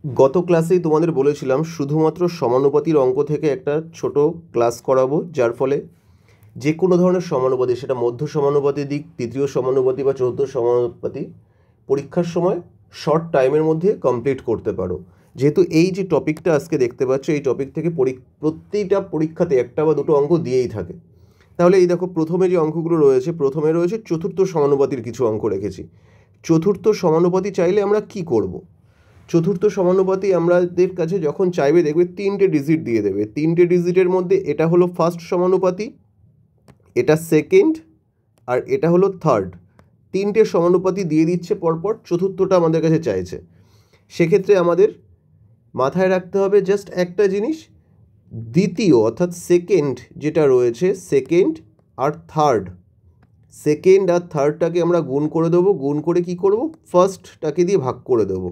গত ক্লাসেই তোমাদের বলেছিলাম শুধুমাত্র সমানুপাতির অঙ্ক থেকে একটা ছোট ক্লাস করাবো, যার ফলে যে কোনো ধরনের সমানুপাতি, সেটা মধ্য সমানুপাতি দিক, তৃতীয় সমানুপাতি বা চতুর্থ সমানুপাতি, পরীক্ষার সময় শর্ট টাইমের মধ্যে কমপ্লিট করতে পারো। যেহেতু এই যে টপিকটা আজকে দেখতে পাচ্ছ, এই টপিক থেকে প্রত্যেকটা পরীক্ষাতে একটা বা দুটো অঙ্ক দিয়েই থাকে। তাহলে এই দেখো, প্রথমে যে অঙ্কগুলো রয়েছে, প্রথমে রয়েছে চতুর্থ সমানুপাতির কিছু অঙ্ক রেখেছি। চতুর্থ সমানুপাতি চাইলে আমরা কি করব? চতুর্থ সমানুপাতি আমাদের কাছে যখন চাইবে, দেখবে তিনটে ডিজিট দিয়ে দেবে। তিনটে ডিজিটের মধ্যে এটা হলো ফার্স্ট সমানুপাতি, এটা সেকেন্ড, আর এটা হলো থার্ড। তিনটে সমানুপাতি দিয়ে দিচ্ছে পরপর, চতুর্থটা আমাদের কাছে চাইছে। সেক্ষেত্রে আমাদের মাথায় রাখতে হবে জাস্ট একটা জিনিস, দ্বিতীয় অর্থাৎ সেকেন্ড যেটা রয়েছে, সেকেন্ড আর থার্ড, সেকেন্ড আর থার্ডটাকে আমরা গুণ করে দেবো। গুণ করে কি করব? ফার্স্টটাকে দিয়ে ভাগ করে দেবো।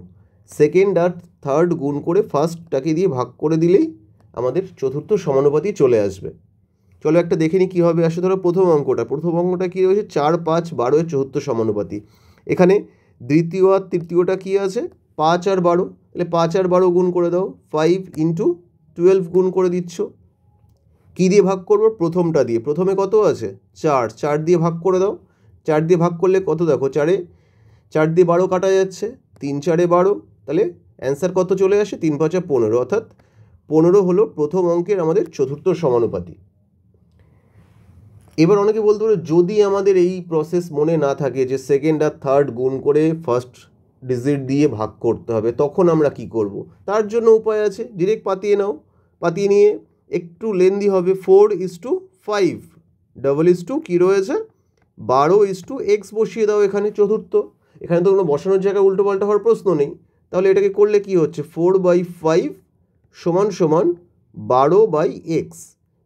সেকেন্ড আর থার্ড গুণ করে ফার্স্টটাকে দিয়ে ভাগ করে দিলেই আমাদের চতুর্থ সমানুপাতি চলে আসবে। চলো একটা দেখে নিই কীভাবে আসে। ধরো প্রথম অঙ্কটা কী রয়েছে? 4, 5, 12 এর চতুর্থ সমানুপাতি। এখানে দ্বিতীয় আর তৃতীয়টা কী আছে? 5 আর 12। তাহলে 5 আর 12 গুণ করে দাও। 5 × 12 গুণ করে দিচ্ছ। কী দিয়ে ভাগ করবো? প্রথমটা দিয়ে। প্রথমে কত আছে? 4। 4 দিয়ে ভাগ করে দাও। 4 দিয়ে ভাগ করলে কত? দেখো, 4 দিয়ে 12 কাটা যাচ্ছে, 3 4 12। তাহলে অ্যান্সার কত চলে আসে? 3 5 15, অর্থাৎ 15 হলো প্রথম অঙ্কের আমাদের চতুর্থ সমানুপাতি। এবার অনেকে বলতে পারে, যদি আমাদের এই প্রসেস মনে না থাকে যে সেকেন্ড আর থার্ড গুণ করে ফার্স্ট ডিজিট দিয়ে ভাগ করতে হবে, তখন আমরা কি করব? তার জন্য উপায় আছে, ডিরেক্ট পাতিয়ে নাও। পাতিয়ে নিয়ে একটু লেন্দি হবে, 4:5 কী রয়েছে? 12:x বসিয়ে দাও এখানে চতুর্থ। এখানে তো কোনো বসানোর জায়গায় উল্টো পাল্টা হওয়ার প্রশ্ন নেই। তাহলে এটাকে করলে কি হচ্ছে? 4/5 = 12/x,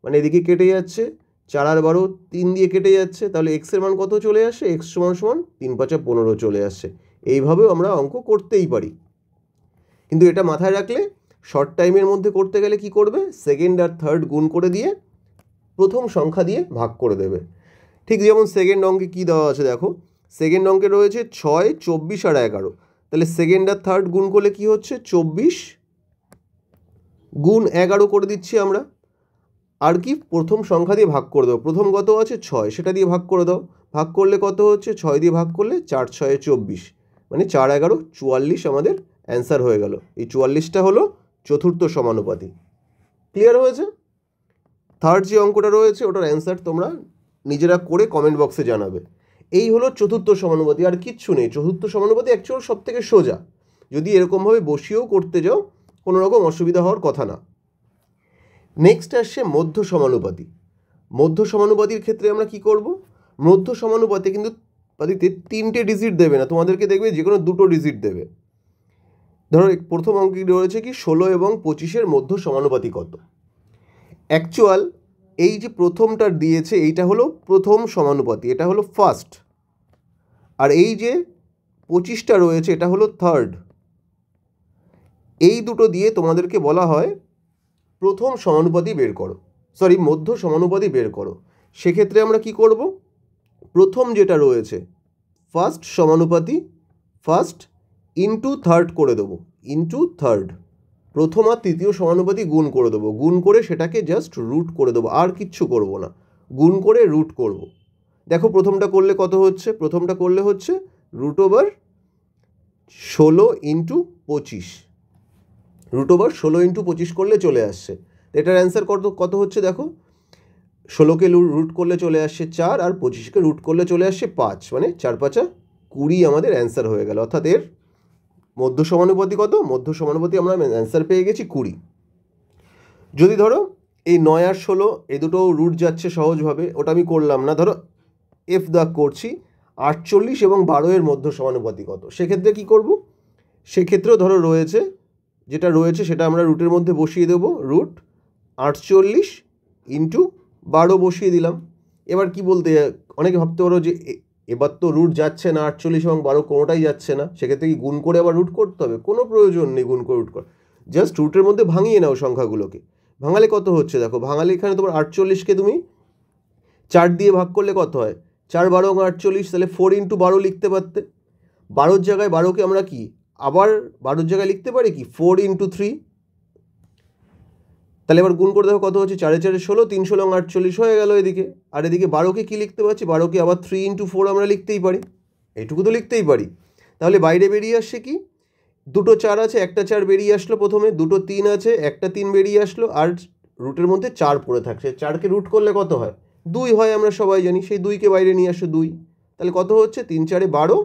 মানে এদিকে কেটে যাচ্ছে, 4 আর 12 3 দিয়ে কেটে যাচ্ছে। তাহলে এক্সের মান কত চলে আসে? x = 3 5 15 চলে আসছে। এইভাবেও আমরা অঙ্ক করতেই পারি, কিন্তু এটা মাথায় রাখলে শর্ট টাইমের মধ্যে করতে গেলে কি করবে? সেকেন্ড আর থার্ড গুণ করে দিয়ে প্রথম সংখ্যা দিয়ে ভাগ করে দেবে। ঠিক যেমন সেকেন্ড অঙ্কে কী দেওয়া আছে দেখো, সেকেন্ড অঙ্কে রয়েছে 6, 24 আর 11। তাহলে সেকেন্ড আর থার্ড গুণ করলে কি হচ্ছে? 24 গুণ 11 করে দিচ্ছি আমরা। আর কি? প্রথম সংখ্যা দিয়ে ভাগ করে দাও। প্রথম কত আছে? 6, সেটা দিয়ে ভাগ করে দাও। ভাগ করলে কত হচ্ছে? 6 দিয়ে ভাগ করলে 4 6 24, মানে 4 11 44 আমাদের অ্যান্সার হয়ে গেল। এই 44টা হলো চতুর্থ সমানুপাতি। ক্লিয়ার হয়েছে? থার্ড যে অঙ্কটা রয়েছে ওটার অ্যান্সার তোমরা নিজেরা করে কমেন্ট বক্সে জানাবে। এই হলো চতুর্থ সমানুপাতি, আর কিচ্ছু নেই। চতুর্থ সমানুপাতি অ্যাকচুয়াল সব থেকে সোজা। যদি এরকমভাবে বসিয়েও করতে যাও, কোনো রকম অসুবিধা হওয়ার কথা না। নেক্সট আসছে মধ্য সমানুপাতি। মধ্য সমানুপাতির ক্ষেত্রে আমরা কি করব? মধ্য সমানুপাতি কিন্তু পাতিতে 3টে ডিজিট দেবে না, তোমাদেরকে দেখবে যে কোনো 2টো ডিজিট দেবে। ধরো প্রথম অঙ্কে রয়েছে কি 16 এবং 25-এর মধ্য সমানুপাতি কত? অ্যাকচুয়াল এই যে প্রথমটা দিয়েছে, এইটা হলো প্রথম সমানুপাতি, এটা হলো ফার্স্ট। আর এই যে 25টা রয়েছে, এটা হলো থার্ড। এই দুটো দিয়ে তোমাদেরকে বলা হয় প্রথম সমানুপাতি বের করো, মধ্য সমানুপাতি বের করো। সেক্ষেত্রে আমরা কি করব? প্রথম যেটা রয়েছে ফার্স্ট সমানুপাতি, ফার্স্ট ইন্টু থার্ড করে দেবো, ইন্টু থার্ড। প্রথম আর তৃতীয় সমানুপাতি গুণ করে দেবো, গুণ করে সেটাকে জাস্ট রুট করে দেবো, আর কিচ্ছু করব না। গুণ করে রুট করব। দেখো প্রথমটা করলে কত হচ্ছে? প্রথমটা করলে হচ্ছে √16 × 25, √16 × 25 করলে চলে আসছে। এটার অ্যান্সার কত হচ্ছে? দেখো, 16কে রুট করলে চলে আসছে 4, আর 25কে রুট করলে চলে আসছে 5, মানে 4 5 20 আমাদের অ্যান্সার হয়ে গেল। অর্থাৎ এর মধ্য সমানুপাতি কত? মধ্য সমানুপাতি আমরা অ্যান্সার পেয়ে গেছি 20। যদি ধরো এই 9 আর 16 এই দুটো রুট যাচ্ছে সহজভাবে, ওটা আমি করলাম না, ধরো এফ দাগ করছি, 48 এবং 12 এর মধ্য সমানুপাতি কত? সেক্ষেত্রে কি করব? সেক্ষেত্রেও ধরো রয়েছে, যেটা রয়েছে সেটা আমরা রুটের মধ্যে বসিয়ে দেবো। √48 × 12 বসিয়ে দিলাম। এবার কি বলতে, অনেকে ভাবতে পারো যে এবার তো রুট যাচ্ছে না, 48 এবং 12 কোনোটাই যাচ্ছে না, সেক্ষেত্রে কি গুণ করে আবার রুট করতে হবে? কোনো প্রয়োজন নেই গুণ করে রুট কর, জাস্ট রুটের মধ্যে ভাঙিয়ে নাও সংখ্যাগুলোকে। ভাঙালে কত হচ্ছে দেখো, ভাঙালে এখানে তোমার 48কে তুমি 4 দিয়ে ভাগ করলে কত হয়? 4 12 48, তাহলে 4 × 12 লিখতে পারতে। 12-র জায়গায় 12কে আমরা কি আবার 12-র জায়গায় লিখতে পারি কি 4 × 3। তাহলে এবার গুণ করে দেখো কত হচ্ছে, 4 4 16, 3 16 48 হয়ে গেল এদিকে। আর এদিকে 12কে কী লিখতে পারছি, 12কে আবার 3 × 4 আমরা লিখতেই পারি, এইটুকু তো লিখতেই পারি। তাহলে বাইরে বেরিয়ে আসছে কি, দুটো 4 আছে, একটা 4 বেরিয়ে আসলো প্রথমে, দুটো 3 আছে, একটা 3 বেরিয়ে আসলো, আর রুটের মধ্যে 4 পড়ে থাকছে। 4কে রুট করলে কত হয়, 2 হয়, আমরা সবাই জানি। সেই 2কে বাইরে নিয়ে আসো 2, তাহলে কত হচ্ছে 3 4 12,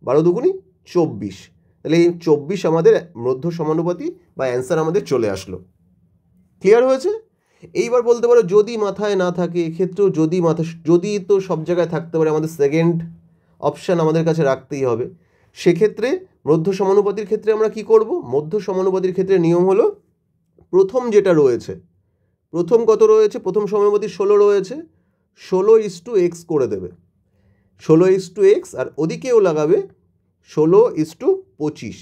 12 দুগুণি 24। তাহলে এই 24 আমাদের মধ্য সমানুপাতি বা অ্যান্সার আমাদের চলে আসলো। ক্লিয়ার হয়েছে? এইবার বলতে পারো যদি মাথায় না থাকে, এক্ষেত্রেও যদি তো সব জায়গায় থাকতে পারে, আমাদের সেকেন্ড অপশান আমাদের কাছে রাখতেই হবে। সেক্ষেত্রে মধ্য সমানুপাতির ক্ষেত্রে আমরা কি করব, মধ্য সমানুপাতির ক্ষেত্রে নিয়ম হলো প্রথম যেটা রয়েছে, প্রথম কত রয়েছে, প্রথম সমানুপাতি 16 রয়েছে, 16:x করে দেবে, 16:x, আর ওদিকেও লাগাবে 16:25।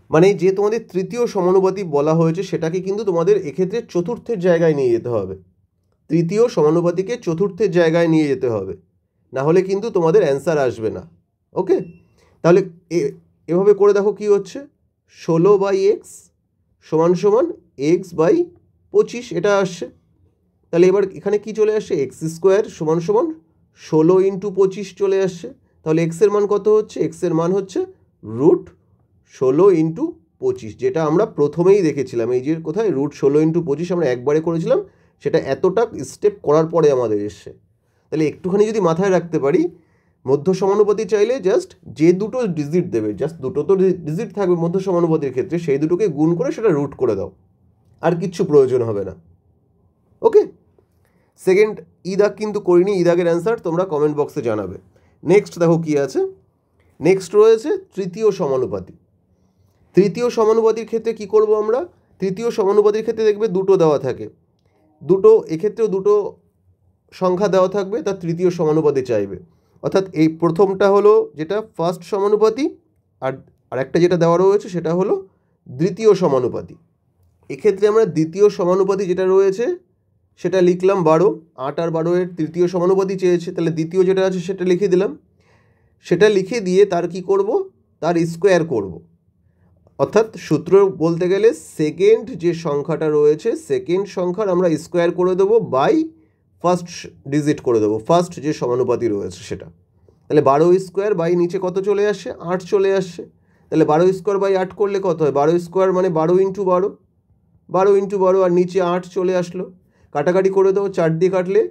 মানে যে তোমাদের তৃতীয় সমানুপাতি বলা হয়েছে সেটাকে কিন্তু তোমাদের এক্ষেত্রে চতুর্থের জায়গায় নিয়ে যেতে হবে, তৃতীয় সমানুপাতিকে চতুর্থের জায়গায় নিয়ে যেতে হবে, না হলে কিন্তু তোমাদের অ্যান্সার আসবে না। ওকে, তাহলে এভাবে করে দেখো কি হচ্ছে, 16/x = x/25 এটা আসছে। তাহলে এবার এখানে কি চলে আসছে, x² = 16 × 25 চলে আসছে। তাহলে x এর মান কত হচ্ছে, x এর মান হচ্ছে √16 × 25, যেটা আমরা প্রথমেই দেখেছিলাম। এই যে কোথায় √16 × 25 আমরা একবারে করেছিলাম, সেটা এতটা স্টেপ করার পরে আমাদের এসছে। তাহলে একটুখানি যদি মাথায় রাখতে পারি, মধ্য সমানুপাতি চাইলে জাস্ট যে দুটো ডিজিট দেবে, জাস্ট দুটো তো ডিজিট থাকবে মধ্য সমানুপাতির ক্ষেত্রে, সেই দুটোকে গুণ করে সেটা রুট করে দাও, আর কিচ্ছু প্রয়োজন হবে না। ওকে, সেকেন্ড ই দাগ কিন্তু করিনি, ই দাগের অ্যান্সার তোমরা কমেন্ট বক্সে জানাবে। নেক্সট দেখো কি আছে, নেক্সট রয়েছে তৃতীয় সমানুপাতি। তৃতীয় সমানুপাতির ক্ষেত্রে কি করব আমরা, তৃতীয় সমানুপাতির ক্ষেত্রে দেখবে দুটো দেওয়া থাকে, দুটো, এক্ষেত্রেও দুটো সংখ্যা দেওয়া থাকবে, তার তৃতীয় সমানুপাতি চাইবে। অর্থাৎ এই প্রথমটা হলো যেটা ফার্স্ট সমানুপাতি, আর একটা যেটা দেওয়া রয়েছে সেটা হলো দ্বিতীয় সমানুপাতি। এক্ষেত্রে আমরা দ্বিতীয় সমানুপাতি যেটা রয়েছে সেটা লিখলাম 12, 8 আর 12 এর তৃতীয় সমানুপাতি চেয়েছে, তাহলে দ্বিতীয় যেটা আছে সেটা লিখে দিলাম। সেটা লিখে দিয়ে তার কি করব, তার স্কোয়ার করব। অর্থাৎ সূত্র বলতে গেলে সেকেন্ড যে সংখ্যাটা রয়েছে, সেকেন্ড সংখ্যার আমরা স্কোয়ার করে দেবো বাই ফার্স্ট ডিজিট করে দেবো, ফার্স্ট যে সমানুপাতি রয়েছে সেটা। তাহলে 12² বাই নিচে কত চলে আসছে, 8 চলে আসছে। তাহলে 12² বাই 8 করলে কত হয়, 12² মানে 12 × 12, 12 × 12, আর নিচে 8 চলে আসলো। কাটাকাটি করে দেবো, 4 দিয়ে কাটলে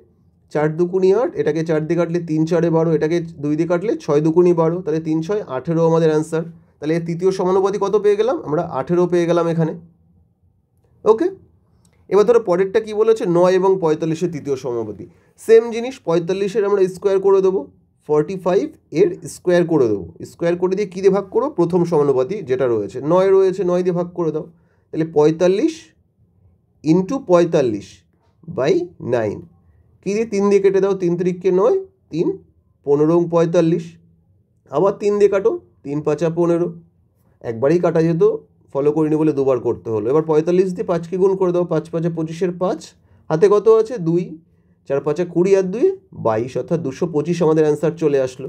4 দুগুণি 8, এটাকে 4 দিয়ে কাটলে 3 4 12, এটাকে 2 দিয়ে কাটলে 6 দুগুণি 12, তাহলে 3 6 18 আমাদের অ্যান্সার। তাহলে এর তৃতীয় সমানুপাতি কত পেয়ে গেলাম আমরা, 18 পেয়ে গেলাম এখানে। ওকে, এবার ধরো পরেরটা কি বলেছে, 9 এবং 45-এর তৃতীয় সমানুপাতি। সেম জিনিস, 45-এর আমরা স্কোয়ার করে দেবো, 45 এর স্কোয়ার করে দেবো, স্কোয়ার করে দিয়ে কী দিয়ে ভাগ করো, প্রথম সমানুপাতি যেটা রয়েছে 9 রয়েছে, 9 দিয়ে ভাগ করে দাও। তাহলে 45 × 45/9, কী দিয়ে 3 দিয়ে কেটে দাও, 3 × 3 = 9, 3 15 × 45, আবার 3 দিয়ে কাটো, 3 5 15, একবারেই কাটা যেত, ফলো করিনি বলে দুবার করতে হলো। এবার 45 দিয়ে 5কে গুণ করে দাও, 5 5 25-এর 5, হাতে কত আছে 2, 4 5 20 আর 2 22, অর্থাৎ 225 আমাদের অ্যান্সার চলে আসলো।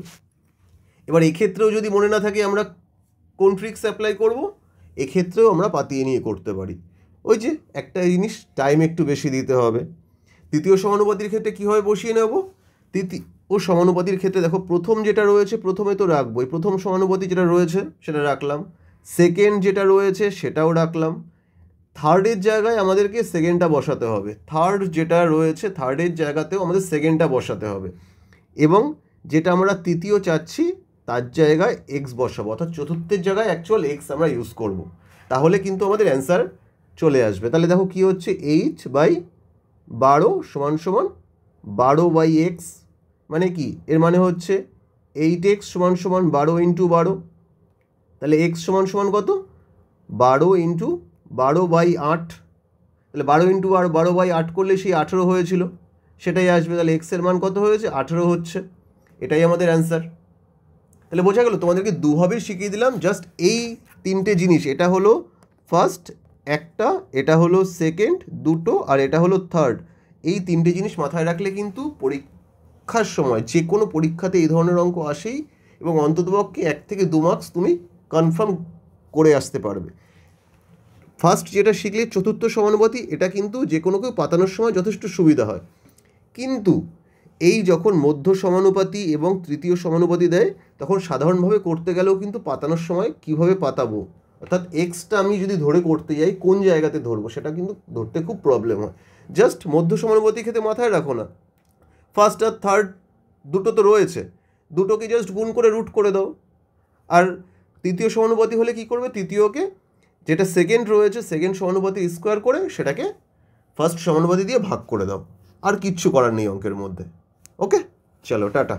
এবার এক্ষেত্রেও যদি মনে না থাকে আমরা কোন ট্রিক্স অ্যাপ্লাই করব, এক্ষেত্রেও আমরা পাতিয়ে নিয়ে করতে পারি। ওই যে একটা জিনিস, টাইম একটু বেশি দিতে হবে। তৃতীয় সমানুপাতির ক্ষেত্রে কীভাবে বসিয়ে নেব, তৃতীয় সমানুপাতির ক্ষেত্রে দেখো প্রথম যেটা রয়েছে প্রথমে তো রাখবোই, প্রথম সমানুপাতি যেটা রয়েছে সেটা রাখলাম, সেকেন্ড যেটা রয়েছে সেটাও রাখলাম, থার্ডের জায়গায় আমাদেরকে সেকেন্ডটা বসাতে হবে, থার্ড যেটা রয়েছে থার্ডের জায়গাতেও আমাদের সেকেন্ডটা বসাতে হবে, এবং যেটা আমরা তৃতীয় চাচ্ছি তার জায়গায় এক্স বসাবো, অর্থাৎ চতুর্থের জায়গায় অ্যাকচুয়াল এক্স আমরা ইউজ করব, তাহলে কিন্তু আমাদের অ্যান্সার চলে আসবে। তাহলে দেখো কী হচ্ছে, 8/12 = 12/x, মানে কি, এর মানে হচ্ছে 8x = 12 × 12, তাহলে x = কত, 12 × 12/8, তাহলে 12 × 12/8 করলে সেই 18 হয়েছিল, সেটাই আসবে। তাহলে x এর মান কত হয়েছে, 18 হচ্ছে, এটাই আমাদের অ্যান্সার। তাহলে বোঝা গেল, তোমাদেরকে দুভাবে শিখিয়ে দিলাম জাস্ট এই তিনটে জিনিস, এটা হলো ফার্স্ট একটা, এটা হলো সেকেন্ড দুটো, আর এটা হলো থার্ড। এই তিনটে জিনিস মাথায় রাখলে কিন্তু পরীক্ষার সময় যে কোনো পরীক্ষাতে এই ধরনের অঙ্ক আসেই, এবং অন্ততপক্ষে 1 থেকে 2 মার্কস তুমি কনফার্ম করে আসতে পারবে। ফার্স্ট যেটা শিখলে চতুর্থ সমানুপাতি, এটা কিন্তু যে কোনো কেউ পাতানোর সময় যথেষ্ট সুবিধা হয়। কিন্তু এই যখন মধ্য সমানুপাতি এবং তৃতীয় সমানুপাতি দেয়, তখন সাধারণভাবে করতে গেলেও কিন্তু পাতানোর সময় কিভাবে পাতাবো, অর্থাৎ এক্সটা আমি যদি ধরে করতে যাই কোন জায়গাতে ধরবো সেটা কিন্তু ধরতে খুব প্রবলেম হয়। জাস্ট মধ্য সমানুপাতি ক্ষেত্রে মাথায় রাখো না, ফার্স্ট আর থার্ড দুটো তো রয়েছে, দুটোকে জাস্ট গুণ করে রুট করে দাও। আর তৃতীয় সমানুপাতি হলে কি করবে, তৃতীয়কে যেটা সেকেন্ড রয়েছে সেকেন্ড সমানুপাতি স্কোয়ার করে সেটাকে ফার্স্ট সমানুপাতি দিয়ে ভাগ করে দাও। আর কিচ্ছু করার নেই অঙ্কের মধ্যে। ওকে, চলো টাটা।